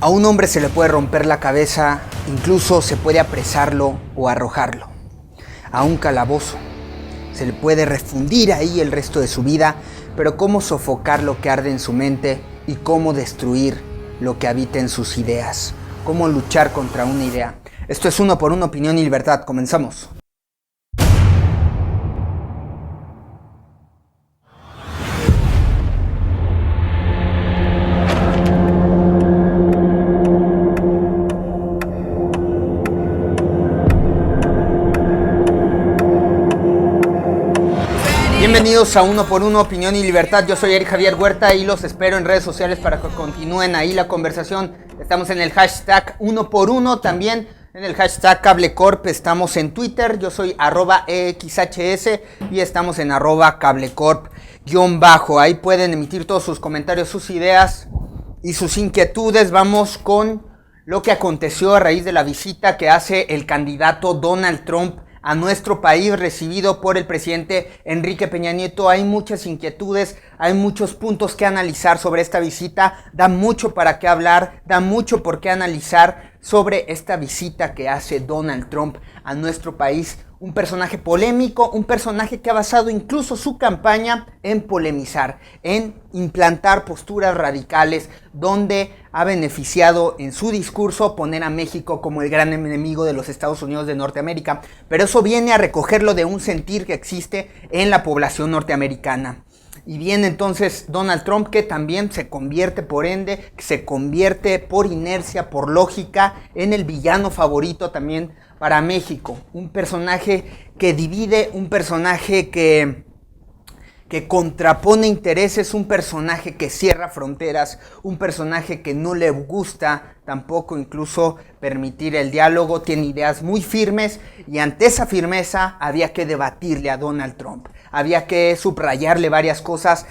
A un hombre se le puede romper la cabeza, incluso se puede apresarlo o arrojarlo a un calabozo. Se le puede refundir ahí el resto de su vida, pero cómo sofocar lo que arde en su mente y cómo destruir lo que habita en sus ideas. Cómo luchar contra una idea. Esto es Uno por Uno, Opinión y Libertad. Comenzamos. Bienvenidos a Uno por Uno, Opinión y Libertad. Yo soy Eric Javier Huerta y los espero en redes sociales para que continúen ahí la conversación. Estamos en el hashtag Uno por Uno, también en el hashtag CableCorp. Estamos en Twitter, yo soy @EXHS y estamos en @CableCorp_. Ahí pueden emitir todos sus comentarios, sus ideas y sus inquietudes. Vamos con lo que aconteció a raíz de la visita que hace el candidato Donald Trump a nuestro país, recibido por el presidente Enrique Peña Nieto. Hay muchas inquietudes, hay muchos puntos que analizar sobre esta visita, da mucho para qué hablar, da mucho por qué analizar sobre esta visita que hace Donald Trump a nuestro país. Un personaje polémico, un personaje que ha basado incluso su campaña en polemizar, en implantar posturas radicales, donde ha beneficiado en su discurso poner a México como el gran enemigo de los Estados Unidos de Norteamérica. Pero eso viene a recogerlo de un sentir que existe en la población norteamericana. Y viene entonces Donald Trump, que también se convierte, por ende, se convierte por inercia, por lógica, en el villano favorito también para México. Un personaje que divide, un personaje que contrapone intereses, un personaje que cierra fronteras, un personaje que no le gusta tampoco incluso permitir el diálogo, tiene ideas muy firmes y ante esa firmeza había que debatirle a Donald Trump, había que subrayarle varias cosas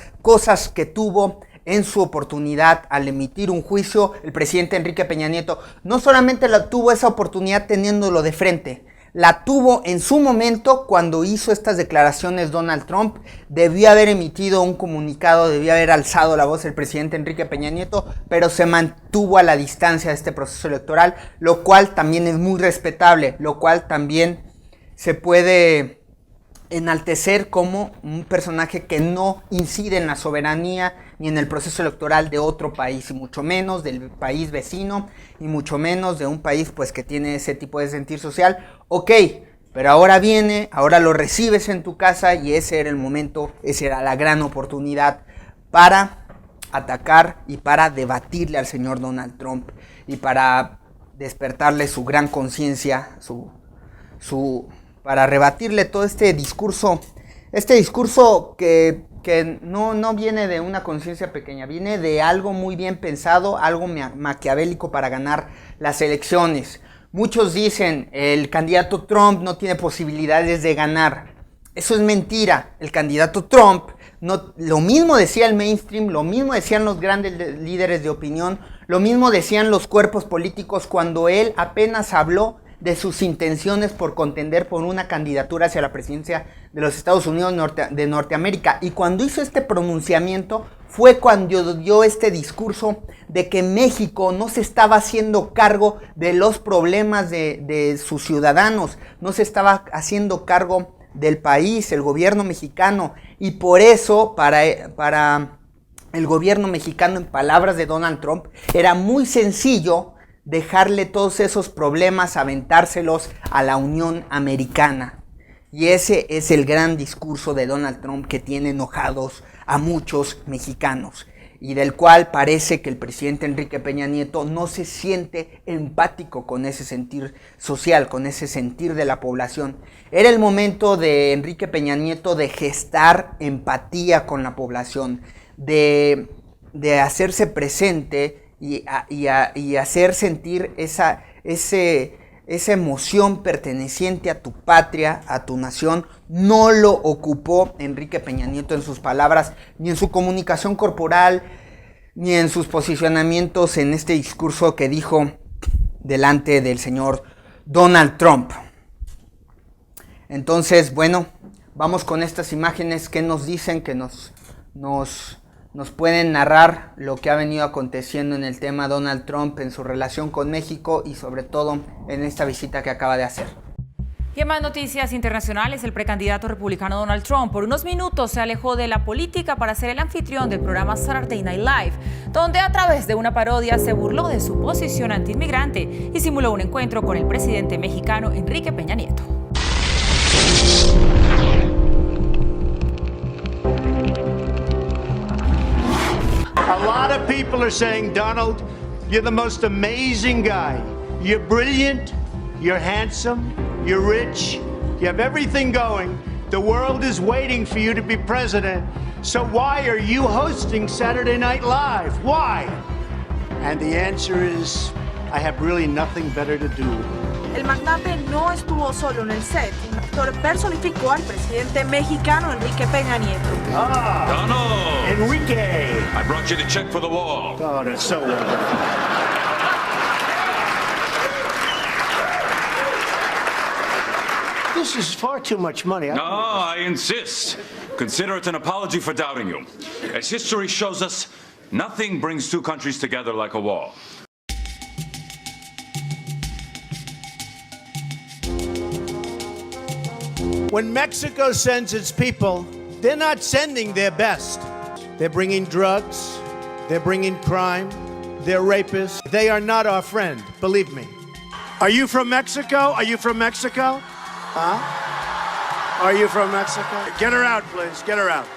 que tuvo en su oportunidad al emitir un juicio el presidente Enrique Peña Nieto. No solamente tuvo esa oportunidad teniéndolo de frente, la tuvo en su momento cuando hizo estas declaraciones Donald Trump. Debió haber emitido un comunicado, debió haber alzado la voz el presidente Enrique Peña Nieto, pero se mantuvo a la distancia de este proceso electoral, lo cual también es muy respetable, lo cual también se puede enaltecer como un personaje que no incide en la soberanía ni en el proceso electoral de otro país, y mucho menos del país vecino, y mucho menos de un país pues que tiene ese tipo de sentir social. Ok, pero ahora viene, ahora lo recibes en tu casa y ese era el momento, esa era la gran oportunidad para atacar y para debatirle al señor Donald Trump y para despertarle su gran conciencia, para rebatirle todo este discurso que no viene de una conciencia pequeña, viene de algo muy bien pensado, algo maquiavélico para ganar las elecciones. Muchos dicen, el candidato Trump no tiene posibilidades de ganar. Eso es mentira. El candidato Trump, lo mismo decía el mainstream, lo mismo decían los grandes líderes de opinión, lo mismo decían los cuerpos políticos cuando él apenas habló de sus intenciones por contender por una candidatura hacia la presidencia de los Estados Unidos de Norteamérica. Y cuando hizo este pronunciamiento fue cuando dio este discurso de que México no se estaba haciendo cargo de los problemas de sus ciudadanos, no se estaba haciendo cargo del país, el gobierno mexicano. Y por eso, para el gobierno mexicano, en palabras de Donald Trump, era muy sencillo dejarle todos esos problemas, aventárselos a la Unión Americana. Y ese es el gran discurso de Donald Trump que tiene enojados a muchos mexicanos y del cual parece que el presidente Enrique Peña Nieto no se siente empático con ese sentir social, con ese sentir de la población. Era el momento de Enrique Peña Nieto de gestar empatía con la población, de hacerse presente y hacer sentir esa emoción perteneciente a tu patria, a tu nación. No lo ocupó Enrique Peña Nieto en sus palabras, ni en su comunicación corporal, ni en sus posicionamientos en este discurso que dijo delante del señor Donald Trump. Entonces, bueno, vamos con estas imágenes que nos dicen, que nos nos pueden narrar lo que ha venido aconteciendo en el tema Donald Trump, en su relación con México y sobre todo en esta visita que acaba de hacer. Y en más noticias internacionales, el precandidato republicano Donald Trump por unos minutos se alejó de la política para ser el anfitrión del programa Saturday Night Live, donde a través de una parodia se burló de su posición antiinmigrante y simuló un encuentro con el presidente mexicano Enrique Peña Nieto. A lot of people are saying, Donald, you're the most amazing guy. You're brilliant, you're handsome, you're rich, you have everything going. The world is waiting for you to be president. So why are you hosting Saturday Night Live? Why? And the answer is, I have really nothing better to do. El magnate no estuvo solo en el set. Un actor personificó al presidente mexicano Enrique Peña Nieto. Donald! Enrique! I brought you the check for the wall. Oh, that's so wonderful. This is far too much money. No, I insist. Consider it an apology for doubting you. As history shows us, nothing brings two countries together like a wall. When Mexico sends its people, they're not sending their best. They're bringing drugs, they're bringing crime, they're rapists. They are not our friend, believe me. Are you from Mexico? Are you from Mexico? Huh? Are you from Mexico? Get her out, please. Get her out.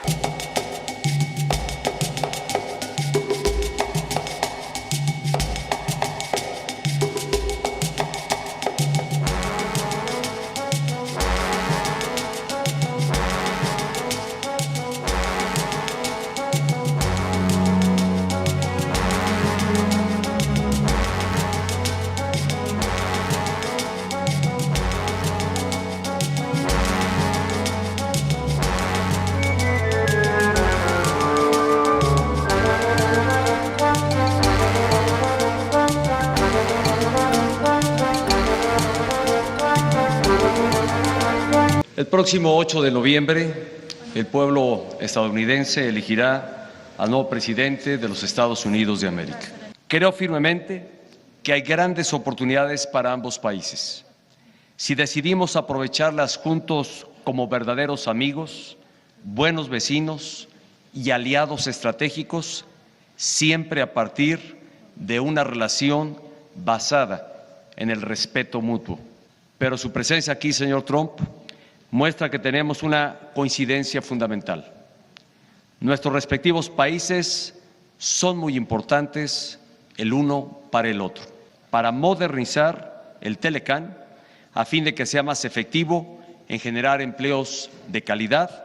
El próximo 8 de noviembre, el pueblo estadounidense elegirá al nuevo presidente de los Estados Unidos de América. Creo firmemente que hay grandes oportunidades para ambos países. Si decidimos aprovecharlas juntos como verdaderos amigos, buenos vecinos y aliados estratégicos, siempre a partir de una relación basada en el respeto mutuo. Pero su presencia aquí, señor Trump, muestra que tenemos una coincidencia fundamental. Nuestros respectivos países son muy importantes el uno para el otro, para modernizar el Telecán a fin de que sea más efectivo en generar empleos de calidad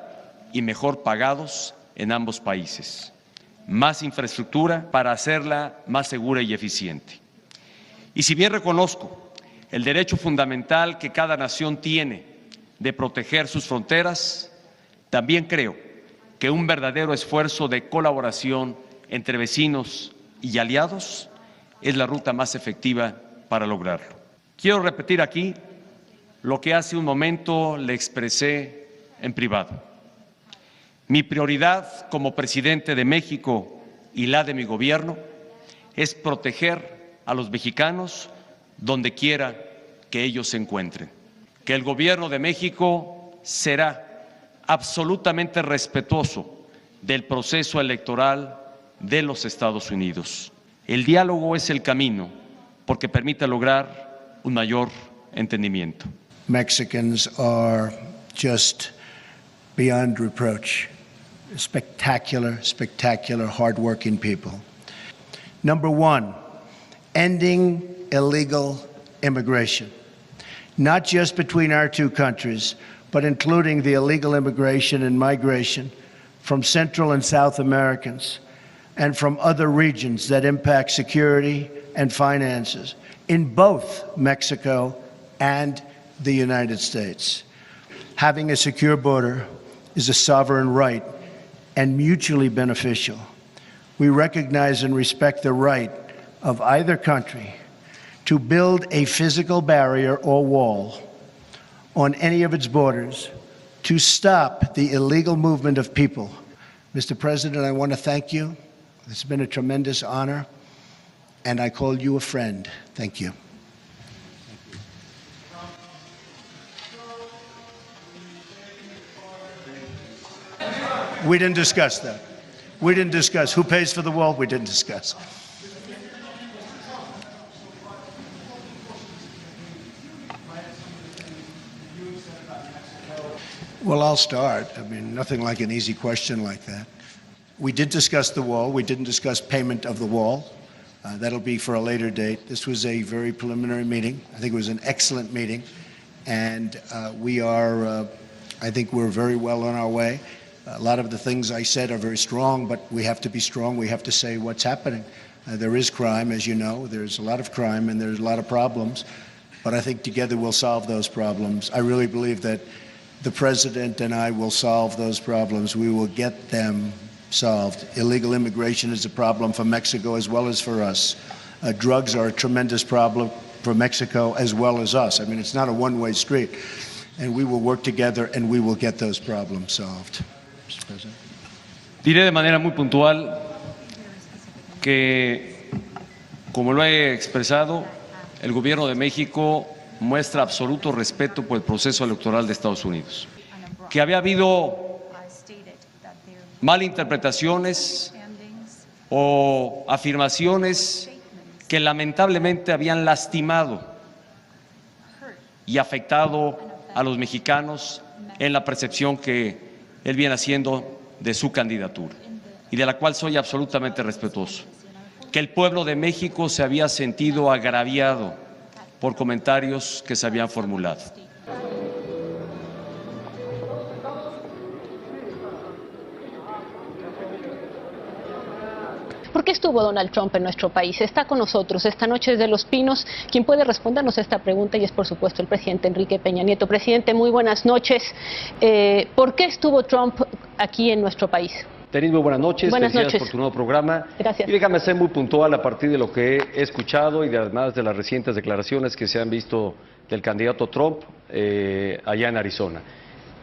y mejor pagados en ambos países, más infraestructura para hacerla más segura y eficiente. Y si bien reconozco el derecho fundamental que cada nación tiene de proteger sus fronteras, también creo que un verdadero esfuerzo de colaboración entre vecinos y aliados es la ruta más efectiva para lograrlo. Quiero repetir aquí lo que hace un momento le expresé en privado. Mi prioridad como presidente de México y la de mi gobierno es proteger a los mexicanos donde quiera que ellos se encuentren. Que el gobierno de México será absolutamente respetuoso del proceso electoral de los Estados Unidos. El diálogo es el camino porque permite lograr un mayor entendimiento. Mexicans are just beyond reproach. Spectacular, spectacular, hardworking people. Number one, ending illegal immigration. Not just between our two countries, but including the illegal immigration and migration from Central and South Americans and from other regions that impact security and finances in both Mexico and the United States. Having a secure border is a sovereign right and mutually beneficial. We recognize and respect the right of either country to build a physical barrier or wall on any of its borders to stop the illegal movement of people Mr. President, I want to thank you. It's been a tremendous honor, and I call you a friend. Thank you. We didn't discuss that. We didn't discuss who pays for the wall. We didn't discuss. Well, I'll start. I mean, nothing like an easy question like that. We did discuss the wall. We didn't discuss payment of the wall. That'll be for a later date. This was a very preliminary meeting. I think it was an excellent meeting. And I think we're very well on our way. A lot of the things I said are very strong, but we have to be strong. We have to say what's happening. There is crime, as you know. There's a lot of crime and there's a lot of problems. But I think together we'll solve those problems. I really believe that the President and I will solve those problems. We will get them solved. Illegal immigration is a problem for Mexico as well as for us. Drugs are a tremendous problem for Mexico as well as us. I mean, it's not a one-way street. And we will work together and we will get those problems solved. Mr. President. Diré de manera muy puntual que, como lo he expresado, el Gobierno de México muestra absoluto respeto por el proceso electoral de Estados Unidos. Que había habido malinterpretaciones o afirmaciones que lamentablemente habían lastimado y afectado a los mexicanos en la percepción que él viene haciendo de su candidatura y de la cual soy absolutamente respetuoso. Que el pueblo de México se había sentido agraviado por comentarios que se habían formulado. ¿Por qué estuvo Donald Trump en nuestro país? Está con nosotros esta noche desde Los Pinos. Quien puede respondernos esta pregunta y es, por supuesto, el presidente Enrique Peña Nieto. Presidente, muy buenas noches. ¿Por qué estuvo Trump aquí en nuestro país? Denis, muy buenas noches. Buenas Felicidades noches por tu nuevo programa. Gracias. Y déjame ser muy puntual a partir de lo que he escuchado y además de las recientes declaraciones que se han visto del candidato Trump allá en Arizona.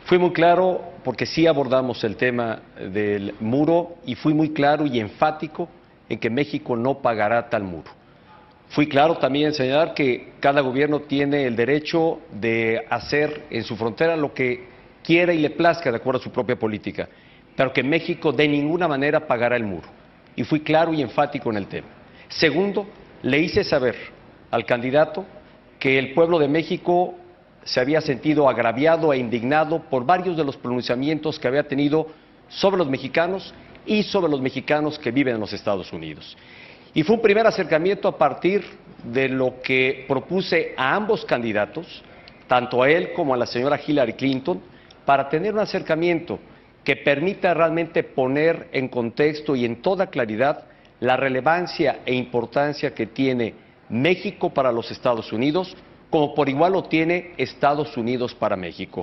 Fui muy claro porque sí abordamos el tema del muro y fui muy claro y enfático en que México no pagará tal muro. Fui claro también en señalar que cada gobierno tiene el derecho de hacer en su frontera lo que quiera y le plazca de acuerdo a su propia política, pero que México de ninguna manera pagará el muro. Y fui claro y enfático en el tema. Segundo, le hice saber al candidato que el pueblo de México se había sentido agraviado e indignado por varios de los pronunciamientos que había tenido sobre los mexicanos y sobre los mexicanos que viven en los Estados Unidos. Y fue un primer acercamiento a partir de lo que propuse a ambos candidatos, tanto a él como a la señora Hillary Clinton, para tener un acercamiento que permita realmente poner en contexto y en toda claridad la relevancia e importancia que tiene México para los Estados Unidos, como por igual lo tiene Estados Unidos para México.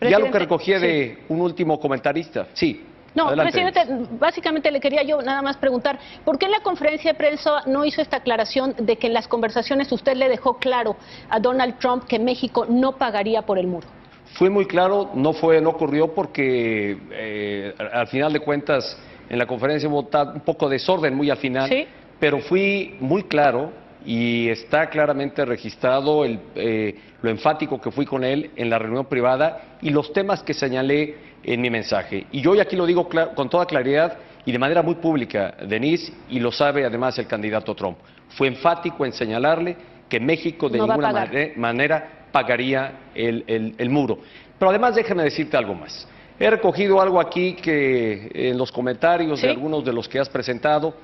Y algo que recogí de un último comentarista. Sí. No, adelante. presidente, básicamente le quería yo nada más preguntar, ¿por qué en la conferencia de prensa no hizo esta aclaración de que en las conversaciones usted le dejó claro a Donald Trump que México no pagaría por el muro? Fui muy claro, no ocurrió porque al final de cuentas en la conferencia hubo un poco de desorden muy al final, ¿sí? Pero fui muy claro y está claramente registrado lo enfático que fui con él en la reunión privada y los temas que señalé en mi mensaje. Y yo hoy aquí lo digo con toda claridad y de manera muy pública, Denise, y lo sabe además el candidato Trump. Fue enfático en señalarle que México de ninguna manera pagaría el muro. Pero además déjame decirte algo más. He recogido algo aquí que en los comentarios, ¿sí?, de algunos de los que has presentado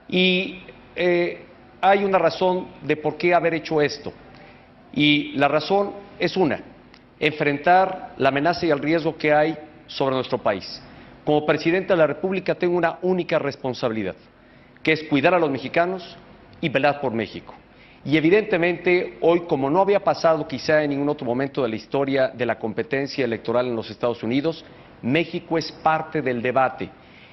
y hay una razón de por qué haber hecho esto. Y la razón es enfrentar la amenaza y el riesgo que hay sobre nuestro país. Como presidente de la República tengo una única responsabilidad, que es cuidar a los mexicanos y velar por México. Y evidentemente hoy, como no había pasado quizá en ningún otro momento de la historia de la competencia electoral en los Estados Unidos, México es parte del debate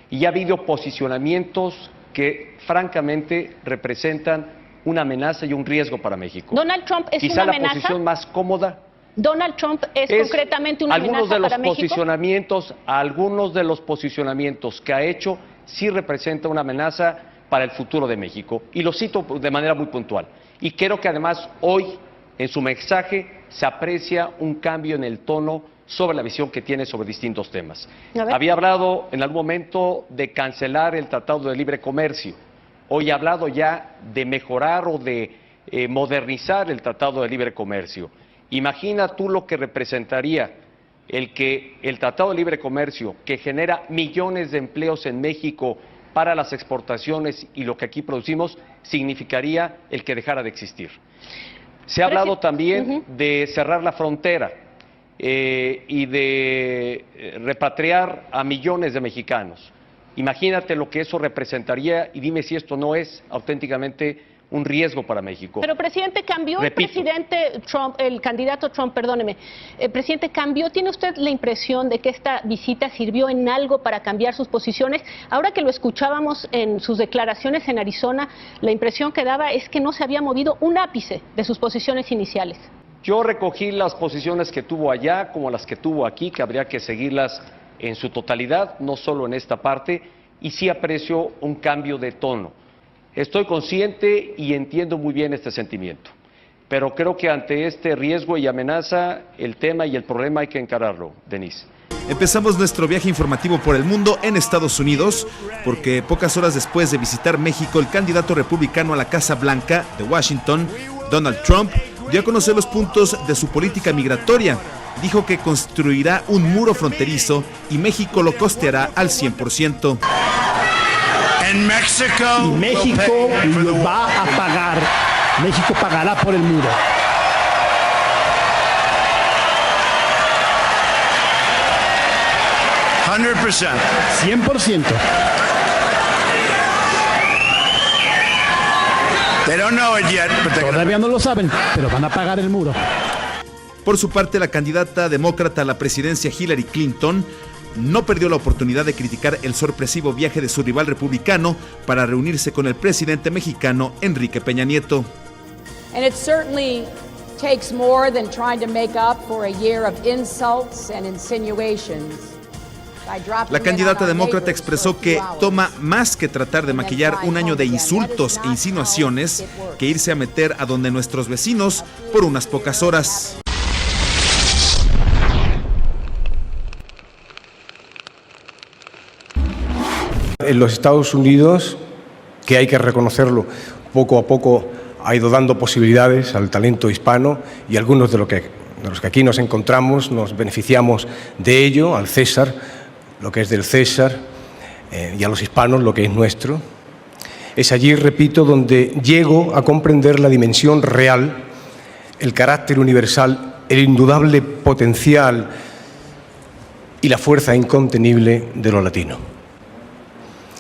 y ha habido posicionamientos que francamente representan una amenaza y un riesgo para México. Donald Trump es quizá una la amenaza. posición más cómoda ¿Donald Trump es concretamente una amenaza para México? Algunos de los posicionamientos que ha hecho sí representa una amenaza para el futuro de México. Y lo cito de manera muy puntual. Y creo que además hoy, en su mensaje, se aprecia un cambio en el tono sobre la visión que tiene sobre distintos temas. Había hablado en algún momento de cancelar el Tratado de Libre Comercio. Hoy ha hablado ya de mejorar o de modernizar el Tratado de Libre Comercio. Imagina tú lo que representaría el que el Tratado de Libre Comercio, que genera millones de empleos en México para las exportaciones y lo que aquí producimos, significaría el que dejara de existir. Se ha hablado también de cerrar la frontera y de repatriar a millones de mexicanos. Imagínate lo que eso representaría y dime si esto no es auténticamente un riesgo para México. Pero, presidente, cambió el presidente Trump, el candidato Trump, perdóneme. Presidente, ¿cambió? ¿Tiene usted la impresión de que esta visita sirvió en algo para cambiar sus posiciones? Ahora que lo escuchábamos en sus declaraciones en Arizona, la impresión que daba es que no se había movido un ápice de sus posiciones iniciales. Yo recogí las posiciones que tuvo allá como las que tuvo aquí, que habría que seguirlas en su totalidad, no solo en esta parte, y sí aprecio un cambio de tono. Estoy consciente y entiendo muy bien este sentimiento, pero creo que ante este riesgo y amenaza, el tema y el problema hay que encararlo, Denise. Empezamos nuestro viaje informativo por el mundo en Estados Unidos, porque pocas horas después de visitar México, el candidato republicano a la Casa Blanca de Washington, Donald Trump, dio a conocer los puntos de su política migratoria. Dijo que construirá un muro fronterizo y México lo costeará al 100%. Y México lo va a pagar. México pagará por el muro. $100%. Todavía no lo saben, pero van a pagar el muro. Por su parte, la candidata demócrata a la presidencia Hillary Clinton no perdió la oportunidad de criticar el sorpresivo viaje de su rival republicano para reunirse con el presidente mexicano Enrique Peña Nieto. And it certainly takes more than trying to make up for a year of insults and insinuations. La candidata demócrata expresó que toma más que tratar de maquillar un año de insultos e insinuaciones que irse a meter a donde nuestros vecinos por unas pocas horas. En los Estados Unidos, que hay que reconocerlo, poco a poco ha ido dando posibilidades al talento hispano y algunos de los que aquí nos encontramos nos beneficiamos de ello, al César, lo que es del César, y a los hispanos, lo que es nuestro. Es allí, repito, donde llego a comprender la dimensión real, el carácter universal, el indudable potencial y la fuerza incontenible de lo latino.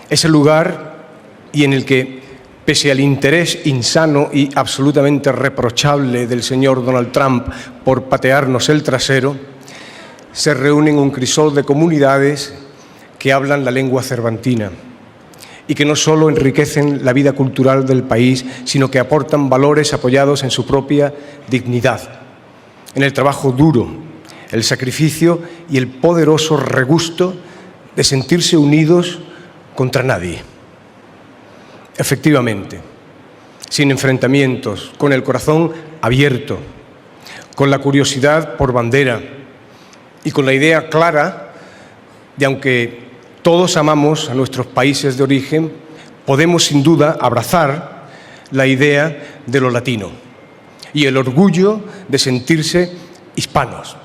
Es el lugar y en el que, pese al interés insano y absolutamente reprochable del señor Donald Trump por patearnos el trasero, se reúnen un crisol de comunidades que hablan la lengua cervantina y que no solo enriquecen la vida cultural del país, sino que aportan valores apoyados en su propia dignidad, en el trabajo duro, el sacrificio y el poderoso regusto de sentirse unidos contra nadie. Efectivamente, sin enfrentamientos, con el corazón abierto, con la curiosidad por bandera y con la idea clara de, aunque todos amamos a nuestros países de origen, podemos sin duda abrazar la idea de lo latino y el orgullo de sentirse hispanos.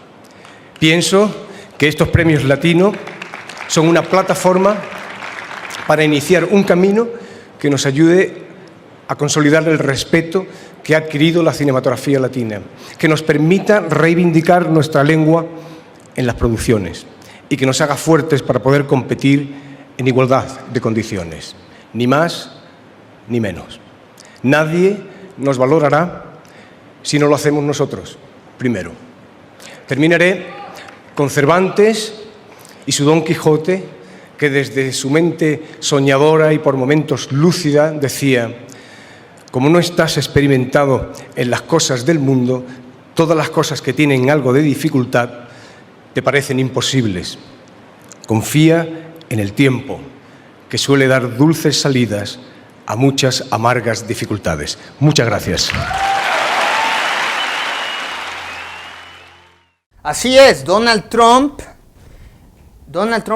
Pienso que estos premios latinos son una plataforma para iniciar un camino que nos ayude a consolidar el respeto que ha adquirido la cinematografía latina, que nos permita reivindicar nuestra lengua en las producciones y que nos haga fuertes para poder competir en igualdad de condiciones, ni más ni menos. Nadie nos valorará si no lo hacemos nosotros primero. Terminaré con Cervantes y su Don Quijote, que desde su mente soñadora y por momentos lúcida decía: como no estás experimentado en las cosas del mundo, Todas las cosas que tienen algo de dificultad te parecen imposibles. Confía en el tiempo, que suele dar dulces salidas a muchas amargas dificultades. Muchas gracias. Así es, Donald Trump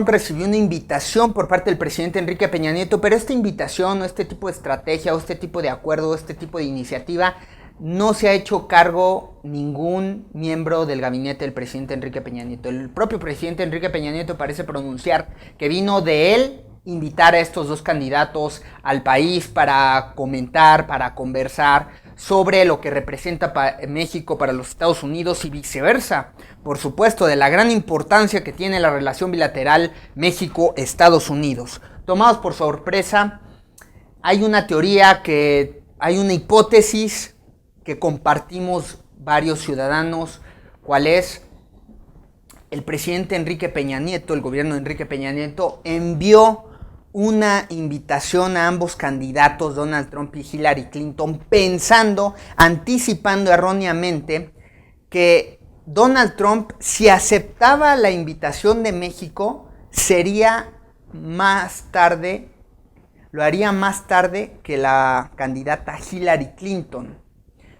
recibió una invitación por parte del presidente Enrique Peña Nieto, pero esta invitación o este tipo de estrategia o este tipo de acuerdo o este tipo de iniciativa no se ha hecho cargo ningún miembro del gabinete del presidente Enrique Peña Nieto. El propio presidente Enrique Peña Nieto parece pronunciar que vino de él invitar a estos dos candidatos al país para comentar, para conversar sobre lo que representa México para los Estados Unidos y viceversa. Por supuesto, de la gran importancia que tiene la relación bilateral México-Estados Unidos. Tomados por sorpresa, hay una teoría hay una hipótesis que compartimos varios ciudadanos, ¿cuál es? El presidente Enrique Peña Nieto, el gobierno de Enrique Peña Nieto, envió una invitación a ambos candidatos, Donald Trump y Hillary Clinton, anticipando erróneamente que Donald Trump, si aceptaba la invitación de México, lo haría más tarde que la candidata Hillary Clinton.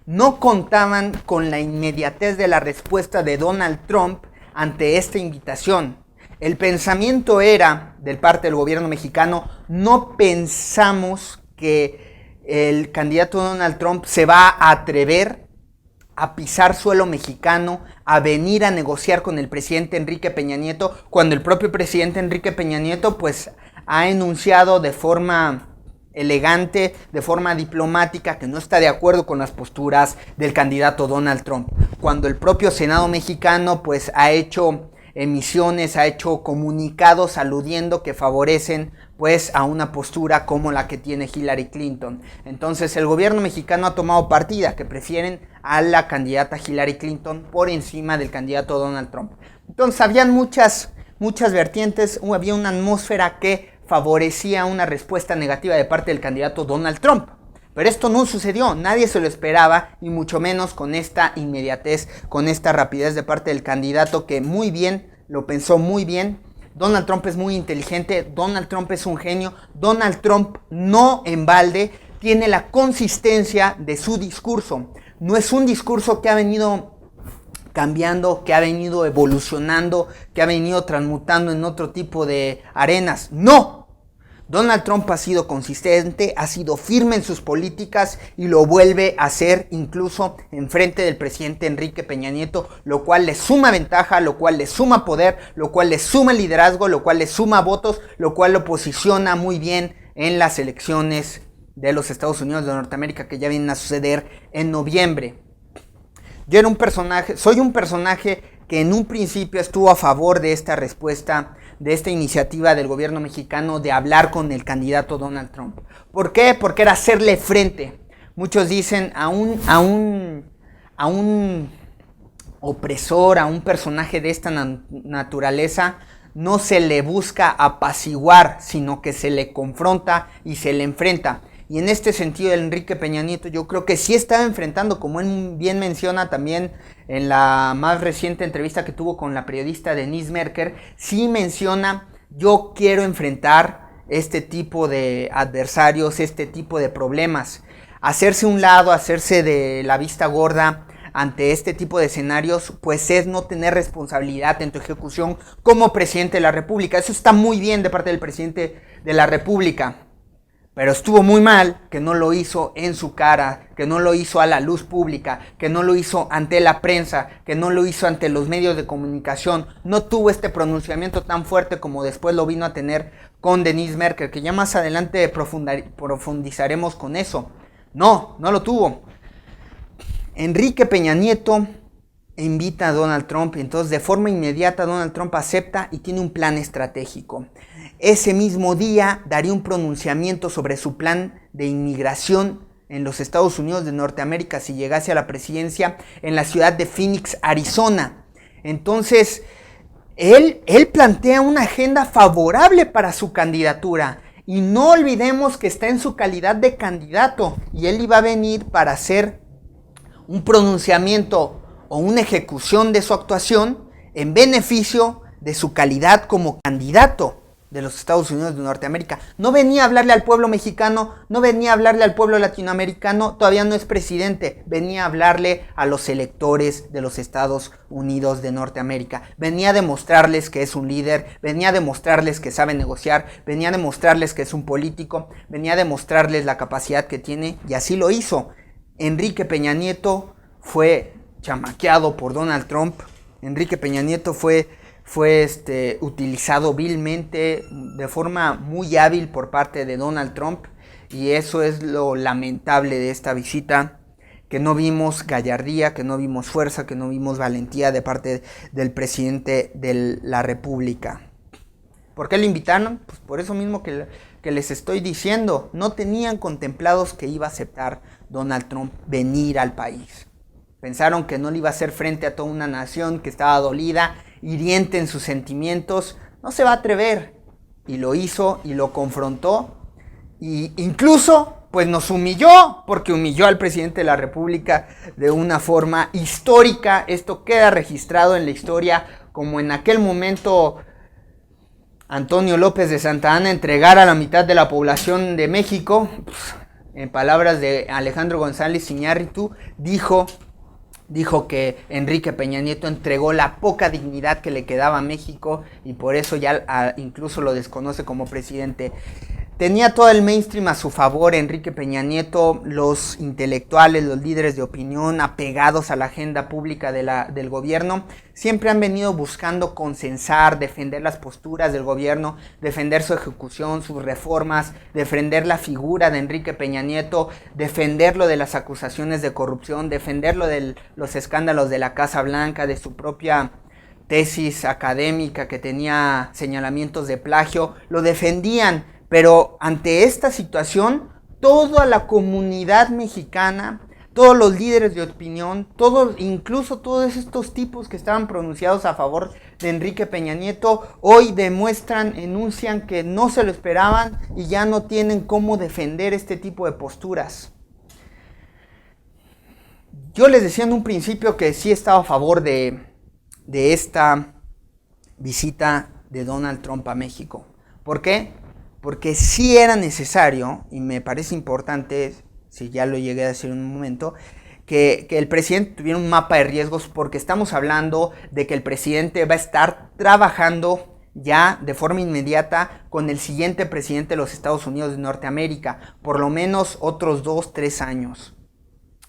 No contaban con la inmediatez de la respuesta de Donald Trump ante esta invitación. El pensamiento era, de parte del gobierno mexicano, no pensamos que el candidato Donald Trump se va a atrever a pisar suelo mexicano, a venir a negociar con el presidente Enrique Peña Nieto, cuando el propio presidente Enrique Peña Nieto pues ha enunciado de forma elegante, de forma diplomática, que no está de acuerdo con las posturas del candidato Donald Trump. Cuando el propio Senado mexicano pues ha hecho emisiones, ha hecho comunicados aludiendo que favorecen pues a una postura como la que tiene Hillary Clinton. Entonces el gobierno mexicano ha tomado partida, que prefieren a la candidata Hillary Clinton por encima del candidato Donald Trump. Entonces habían muchas vertientes, había una atmósfera que favorecía una respuesta negativa de parte del candidato Donald Trump. Pero esto no sucedió, nadie se lo esperaba, y mucho menos con esta inmediatez, con esta rapidez de parte del candidato que muy bien, lo pensó muy bien. Donald Trump es muy inteligente, Donald Trump es un genio, Donald Trump no en balde tiene la consistencia de su discurso. No es un discurso que ha venido cambiando, que ha venido evolucionando, que ha venido transmutando en otro tipo de arenas. ¡No! Donald Trump ha sido consistente, ha sido firme en sus políticas y lo vuelve a hacer incluso en frente del presidente Enrique Peña Nieto, lo cual le suma ventaja, lo cual le suma poder, lo cual le suma liderazgo, lo cual le suma votos, lo cual lo posiciona muy bien en las elecciones de los Estados Unidos de Norteamérica que ya vienen a suceder en noviembre. Soy un personaje que en un principio estuvo a favor de esta respuesta, de esta iniciativa del gobierno mexicano de hablar con el candidato Donald Trump. ¿Por qué? Porque era hacerle frente. Muchos dicen a un opresor, a un personaje de esta naturaleza, no se le busca apaciguar, sino que se le confronta y se le enfrenta. Y en este sentido, Enrique Peña Nieto yo creo que sí estaba enfrentando, como él bien menciona también en la más reciente entrevista que tuvo con la periodista Denise Merker, sí menciona, yo quiero enfrentar este tipo de adversarios, este tipo de problemas. Hacerse un lado, hacerse de la vista gorda ante este tipo de escenarios, pues es no tener responsabilidad en tu ejecución como presidente de la República. Eso está muy bien de parte del presidente de la República. Pero estuvo muy mal que no lo hizo en su cara, que no lo hizo a la luz pública, que no lo hizo ante la prensa, que no lo hizo ante los medios de comunicación. No tuvo este pronunciamiento tan fuerte como después lo vino a tener con Denise Merker, que ya más adelante profundizaremos con eso. No lo tuvo. Enrique Peña Nieto invita a Donald Trump y entonces de forma inmediata Donald Trump acepta y tiene un plan estratégico. Ese mismo día daría un pronunciamiento sobre su plan de inmigración en los Estados Unidos de Norteamérica si llegase a la presidencia en la ciudad de Phoenix, Arizona. Entonces, él plantea una agenda favorable para su candidatura. Y no olvidemos que está en su calidad de candidato y él iba a venir para hacer un pronunciamiento o una ejecución de su actuación en beneficio de su calidad como candidato de los Estados Unidos de Norteamérica. No venía a hablarle al pueblo mexicano, no venía a hablarle al pueblo latinoamericano, todavía no es presidente, venía a hablarle a los electores de los Estados Unidos de Norteamérica. Venía a demostrarles que es un líder, venía a demostrarles que sabe negociar, venía a demostrarles que es un político, venía a demostrarles la capacidad que tiene, y así lo hizo. Enrique Peña Nieto fue chamaqueado por Donald Trump. Enrique Peña Nieto fue utilizado vilmente, de forma muy hábil por parte de Donald Trump, y eso es lo lamentable de esta visita, que no vimos gallardía, que no vimos fuerza, que no vimos valentía de parte del presidente de la República. ¿Por qué lo invitaron? Pues por eso mismo que les estoy diciendo, no tenían contemplados que iba a aceptar Donald Trump venir al país. Pensaron que no le iba a hacer frente a toda una nación que estaba dolida, hiriente en sus sentimientos. No se va a atrever, y lo hizo y lo confrontó, y incluso pues nos humilló, porque humilló al presidente de la República de una forma histórica. Esto queda registrado en la historia, como en aquel momento Antonio López de Santa Anna entregara a la mitad de la población de México. En palabras de Alejandro González Iñárritu, dijo que Enrique Peña Nieto entregó la poca dignidad que le quedaba a México, y por eso ya incluso lo desconoce como presidente. Tenía todo el mainstream a su favor Enrique Peña Nieto, los intelectuales, los líderes de opinión apegados a la agenda pública del gobierno, siempre han venido buscando consensar, defender las posturas del gobierno, defender su ejecución, sus reformas, defender la figura de Enrique Peña Nieto, defenderlo de las acusaciones de corrupción, defenderlo de los escándalos de la Casa Blanca, de su propia tesis académica que tenía señalamientos de plagio. Lo defendían. Pero ante esta situación, toda la comunidad mexicana, todos los líderes de opinión, incluso todos estos tipos que estaban pronunciados a favor de Enrique Peña Nieto, hoy enuncian que no se lo esperaban y ya no tienen cómo defender este tipo de posturas. Yo les decía en un principio que sí estaba a favor de esta visita de Donald Trump a México. ¿Por qué? Porque sí era necesario, y me parece importante, si ya lo llegué a decir en un momento, que el presidente tuviera un mapa de riesgos, porque estamos hablando de que el presidente va a estar trabajando ya de forma inmediata con el siguiente presidente de los Estados Unidos de Norteamérica, por lo menos otros 2-3 años.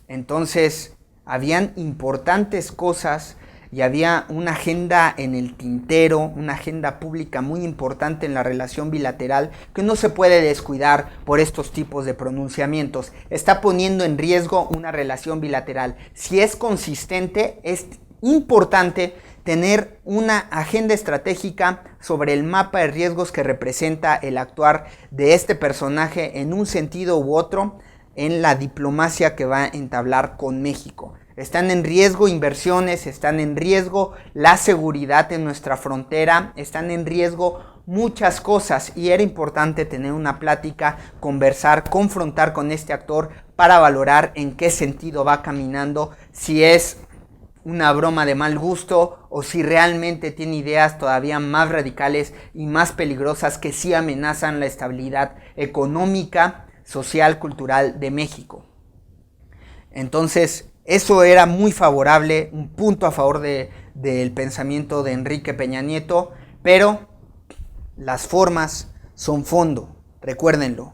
Entonces, habían importantes cosas y había una agenda en el tintero, una agenda pública muy importante en la relación bilateral que no se puede descuidar por estos tipos de pronunciamientos. Está poniendo en riesgo una relación bilateral. Si es consistente, es importante tener una agenda estratégica sobre el mapa de riesgos que representa el actuar de este personaje en un sentido u otro en la diplomacia que va a entablar con México. Están en riesgo inversiones, están en riesgo la seguridad en nuestra frontera, están en riesgo muchas cosas, y era importante tener una plática, conversar, confrontar con este actor para valorar en qué sentido va caminando, si es una broma de mal gusto o si realmente tiene ideas todavía más radicales y más peligrosas que sí amenazan la estabilidad económica, social, cultural de México. Entonces, eso era muy favorable, un punto a favor del pensamiento de Enrique Peña Nieto, pero las formas son fondo, recuérdenlo.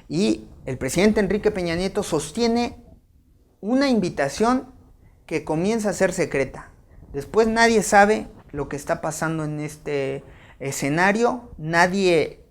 Y el presidente Enrique Peña Nieto sostiene una invitación que comienza a ser secreta. Después nadie sabe lo que está pasando en este escenario, nadie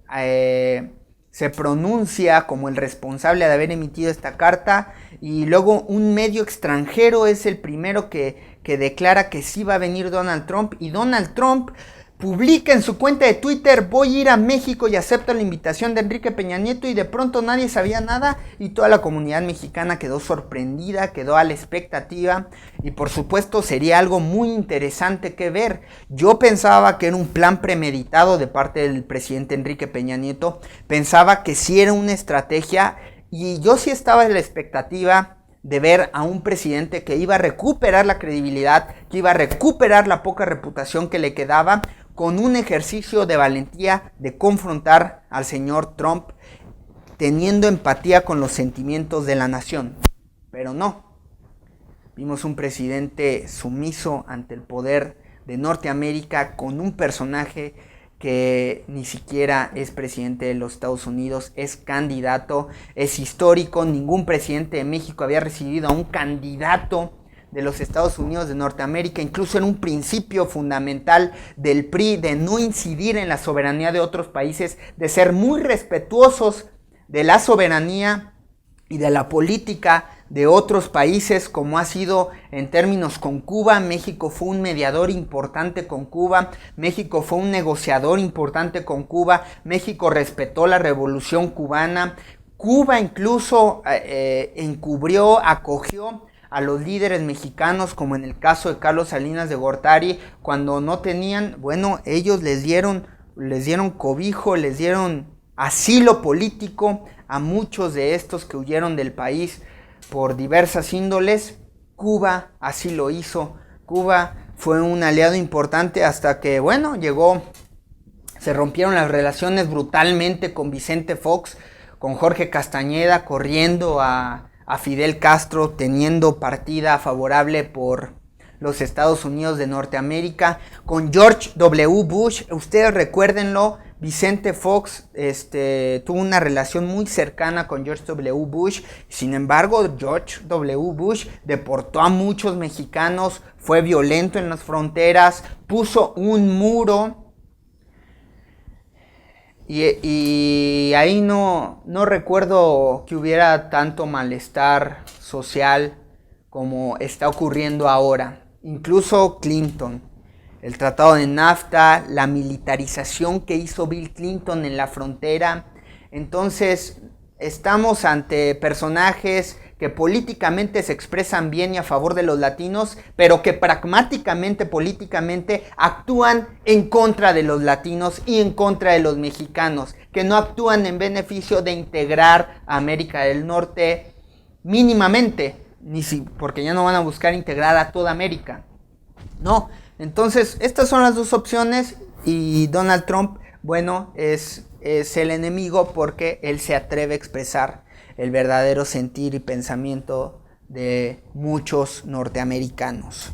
se pronuncia como el responsable de haber emitido esta carta, y luego un medio extranjero es el primero que declara que sí va a venir Donald Trump, y Donald Trump publica en su cuenta de Twitter: voy a ir a México y acepto la invitación de Enrique Peña Nieto, y de pronto nadie sabía nada y toda la comunidad mexicana quedó sorprendida, quedó a la expectativa, y por supuesto sería algo muy interesante que ver. Yo pensaba que era un plan premeditado de parte del presidente Enrique Peña Nieto, pensaba que sí era una estrategia, y yo sí estaba en la expectativa de ver a un presidente que iba a recuperar la credibilidad, que iba a recuperar la poca reputación que le quedaba, con un ejercicio de valentía de confrontar al señor Trump, teniendo empatía con los sentimientos de la nación. Pero no, vimos un presidente sumiso ante el poder de Norteamérica, con un personaje que ni siquiera es presidente de los Estados Unidos, es candidato, es histórico. Ningún presidente de México había recibido a un candidato de los Estados Unidos de Norteamérica, incluso en un principio fundamental del PRI de no incidir en la soberanía de otros países, de ser muy respetuosos de la soberanía y de la política de otros países, como ha sido en términos con Cuba. México fue un mediador importante con Cuba, México fue un negociador importante con Cuba, México respetó la revolución cubana, Cuba incluso encubrió, acogió a los líderes mexicanos, como en el caso de Carlos Salinas de Gortari, cuando no tenían, bueno, ellos les dieron cobijo, les dieron asilo político a muchos de estos que huyeron del país por diversas índoles. Cuba así lo hizo. Cuba fue un aliado importante hasta que, bueno, se rompieron las relaciones brutalmente con Vicente Fox, con Jorge Castañeda, corriendo a Fidel Castro, teniendo partida favorable por los Estados Unidos de Norteamérica, con George W. Bush. Ustedes recuérdenlo, Vicente Fox tuvo una relación muy cercana con George W. Bush. Sin embargo, George W. Bush deportó a muchos mexicanos, fue violento en las fronteras, puso un muro. Y ahí no recuerdo que hubiera tanto malestar social como está ocurriendo ahora. Incluso Clinton, el tratado de NAFTA, la militarización que hizo Bill Clinton en la frontera. Entonces, estamos ante personajes que políticamente se expresan bien y a favor de los latinos, pero que pragmáticamente, políticamente, actúan en contra de los latinos y en contra de los mexicanos, que no actúan en beneficio de integrar a América del Norte mínimamente, porque ya no van a buscar integrar a toda América. No, entonces estas son las dos opciones, y Donald Trump, bueno, es el enemigo porque él se atreve a expresar el verdadero sentir y pensamiento de muchos norteamericanos.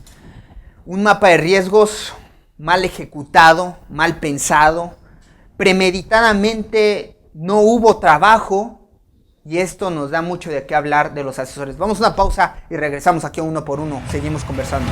Un mapa de riesgos mal ejecutado, mal pensado, premeditadamente no hubo trabajo, y esto nos da mucho de qué hablar de los asesores. Vamos a una pausa y regresamos aquí a Uno por Uno. Seguimos conversando.